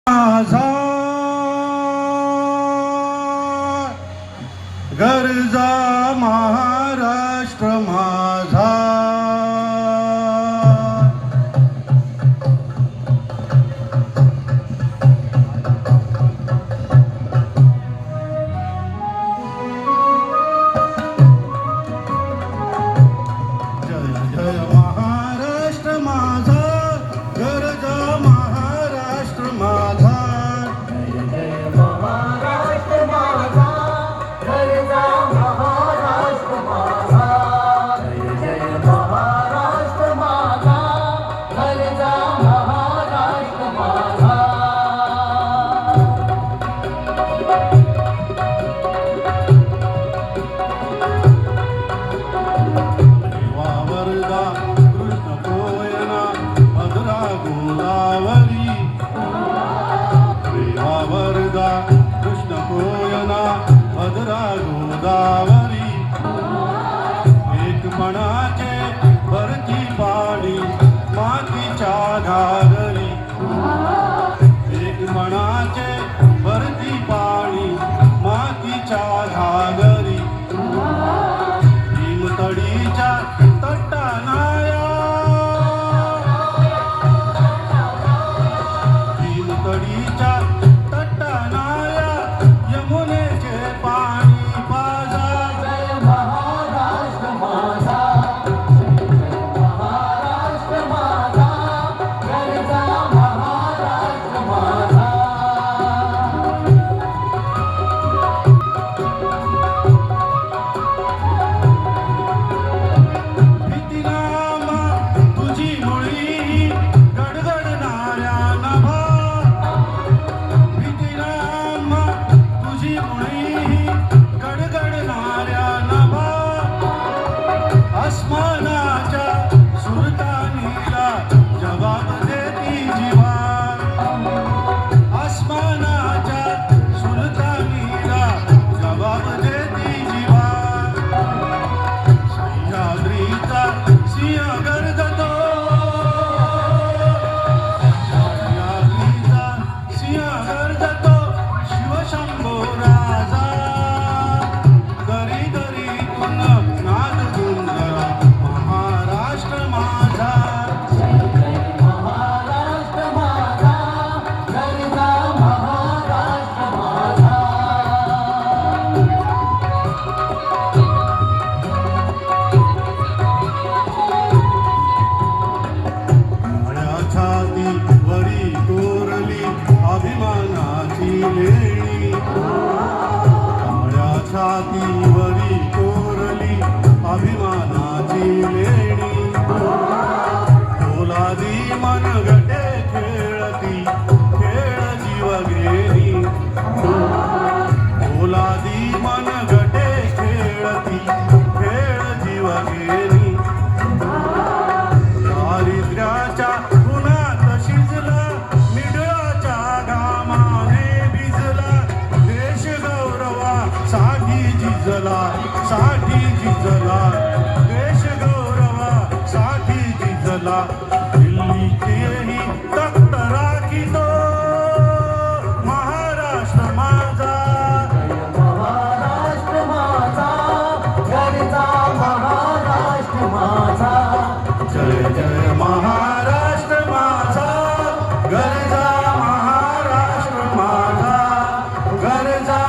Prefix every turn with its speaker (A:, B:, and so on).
A: माझा गरजा महाराष्ट्र माझा जय जय महाराष्ट्र माझा गरजा महाराष्ट्र माझा वावरदा कृष्ण कोयना भद्रा गोदावरी वावरदा कृष्ण कोयना भद्रा गोदावरी एकपणाचे भरती पाणी मातीच्या घागरी एकपणाचे भरती पाणी मातीच्या घागरी भीमतडीच्या तटानाया भीमतडीच्या तटानाया यमुनेचे पाणी पाजा
B: जय महाराष्ट्र माझा महाराष्ट्र माझा गरजा महाराष्ट्र माझा
A: भीतीनामा तुझी मुळी गडगडणाऱ्या नभा भीतीनामा तुझी मुळी गडगडणाऱ्या नभा आसमानाच्या सुरतानीला जबाब देती जिवा आसमानाच्या सुलतानीला जबाब देती जिवा सह्याद्रीचा सिंह गरजतो सह्याद्रीचा सिंह गरजतो शिवशंभो राजा दरी दरीतून नाद गुंजरा महाराष्ट्र माझा
B: महाराष्ट्र माझा गरजा महाराष्ट्र माझा
A: काळ्या छातीवरी कोरली अभिमानाची लेणी काळ्या छातीवरी कोरली अभिमानाची लेणी पोलादी मनगटे खेळती खेळ जीवघेणी पोलादी मनगटे खेळती खेळ जीवघेणी दारिद्र्याच्या उन्हात शिजला निडळाच्या घामाने भिजला देश गौरवासाठी झिजला देश गौरवासाठी झिजला दिल्लीचेही तख्त राखीतो महाराष्ट्र माझा
B: महाराष्ट्र माझा गरजा महाराष्ट्र माझा
A: जय जय महाराष्ट्र माझा गरजा महाराष्ट्र माझा गरजा